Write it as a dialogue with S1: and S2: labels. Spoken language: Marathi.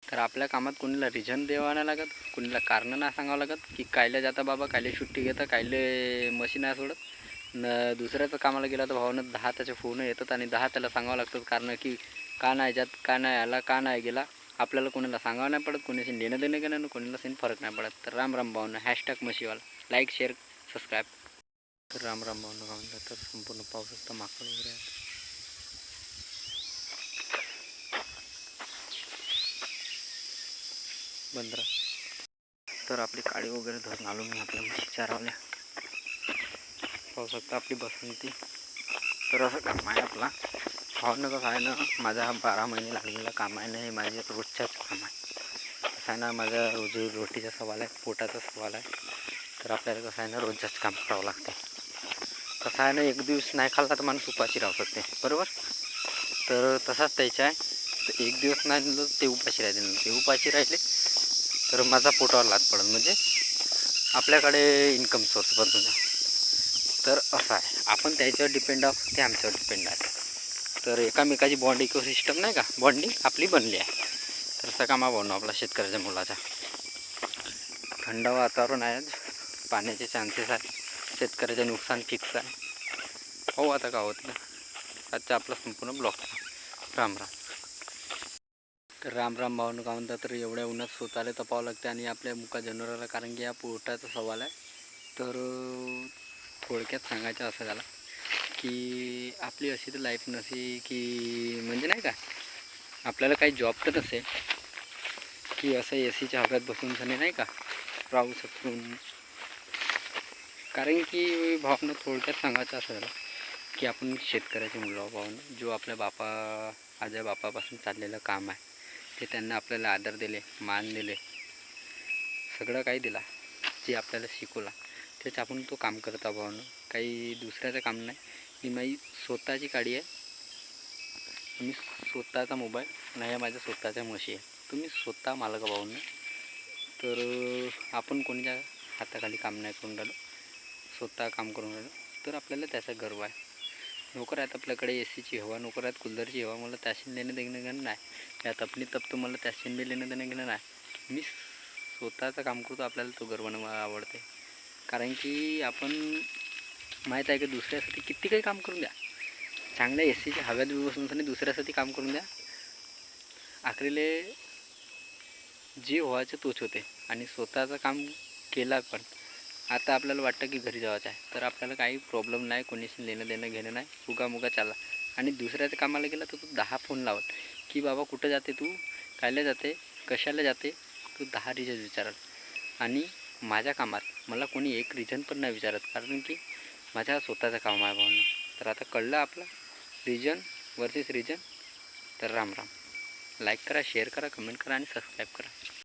S1: तर आपल्या कामात कोणीला रिझन द्यावं नाही लागत, कोणीला कारणं नाही सांगावं लागत की कायले जाता बाबा, कायले सुट्टी घेता, कायले मशीन आहे सोडत न. दुसऱ्याचं कामाला गेला तर भावानं 10 त्याचे फोन येतात आणि 10 त्याला सांगावं लागतात कारण की का नाही जात, का नाही आला, का नाही गेला. आपल्याला कोणाला सांगावं नाही पडत, कोणाशी लेणं देणं घेणं, कोणाला सेन फरक नाही पडत. तर राम राम भावनं, हॅशटॅग म्हशीवाला, लाईक शेअर सबस्क्राईब. तर राम राम भावनं का म्हणतात तर संपूर्ण पावसाचं माकड वगैरे आहे बंदरा. तर आपली काळी वगैरे धरून आलो मी आपल्या म्हशी चारवल्या. पाहू शकता आपली बसंती. तर असं काम आहे आपला भावनं. कसं आहे ना, माझा हा 12 महिने लागलेला काम आहे ना, हे माझे रोजच्याच काम आहे. कसं आहे ना, माझा रोजी रोटीचा सवाल आहे, पोटाचा सवाल आहे. तर आपल्याला कसं आहे ना, रोजच्याच काम करावं लागते. कसं आहे ना, एक दिवस नाही खाल्ला तर माणूस उपाशी राहू शकते, बरोबर. तर तसाच त्याचा आहे. तर एक दिवस नाही दिलं ते उपाशी राहते, ते उपाशी राहिले तर माझा पोटावर लाद पडेल, म्हणजे आपल्याकडे इन्कम सोर्स बनतो. तर असं आहे, आपण त्याच्यावर डिपेंड आहोत, ते आमच्यावर डिपेंड आहे. तर एकामेकाची बॉन्ड इकोसिस्टम नाही का, बॉन्डिंग आपली बनली आहे. तर असं कामा बनवू आपला शेतकऱ्याच्या मुलाचा. थंड वातावरण आहे, पाण्याचे चान्सेस आहे, शेतकऱ्याचे नुकसान फिक्स आहे. हो आता का होत नाही. आजचा आपला संपूर्ण ब्लॉक. राम राम. तर राम राम भावनं का म्हणतात तर एवढ्या उन्हात स्वतःला तपावं लागते आणि आपल्या मुका जनावराला, कारण की या पोटाचा सवाल आहे. तर थोडक्यात सांगायचं असं झालं की आपली अशी तर लाईफ नसे की म्हणजे नाही का, आपल्याला काही जॉब तर नसेल की असं ए सीच्या हव्यात बसून झाले नाही का राहू शकून. कारण की भावना थोडक्यात सांगायचं असं झालं की आपण शेतकऱ्याचे मुलं भावना, जो आपल्या आजा बापापासून चाललेलं काम आहे ते त्यांना आपल्याला आदर दिले, मान दिले, सगळं काही दिला, जे आपल्याला शिकवला तेच आपण तो काम करत भावना. काही दुसऱ्याचं काम नाही. ही माझी स्वतःची गाडी आहे, मी स्वतःचा मोबाईल नाही आहे, माझ्या स्वतःच्या म्हशी आहे. तुम्ही स्वतः मालक भावना. तर आपण कोणत्या हाताखाली काम नाही करून राहिलो, स्वतः काम करून राहिलो, तर आपल्याला त्याचा गर्व आहे. नोकर आहेत आपल्याकडे, ए सीची हवा नोकर आहेत, कूलरची हवा, मला त्याशी लेणं देणं घेणं नाही. या तपणी तपतो मला त्याशी लेणं देणं घेणं नाही. मी स्वतःचं काम करतो, आपल्याला तो गर्व मला आवडते. कारण की आपण माहीत आहे की दुसऱ्यासाठी किती काही काम करून द्या, चांगल्या ए सीच्या हव्यात बसून दुसऱ्यासाठी काम करून द्या, आखरीले जे व्हायचं तोच होते. आणि स्वतःचं काम केला पण आता आपल्याला वाटतं की घरी जायचं आहे, तर आपल्याला काही प्रॉब्लेम नाही, कोणीशी लेणं देणं घेणं नाही, उगामुगा चालला. आणि दुसऱ्याच्या कामाला गेला तर तू 10 फोन लावत की बाबा कुठं जाते तू, कायला जाते, कशाला जाते, तू 10 रिजन विचाराल. आणि माझ्या कामात मला कोणी एक रिजन पण नाही विचारत, कारण की माझ्या स्वतःचं काम आहे भावना. तर आता कळलं आपलं रिजन वर्सेस रिजन. तर राम राम. लाईक करा, शेअर करा, कमेंट करा आणि सबस्क्राईब करा.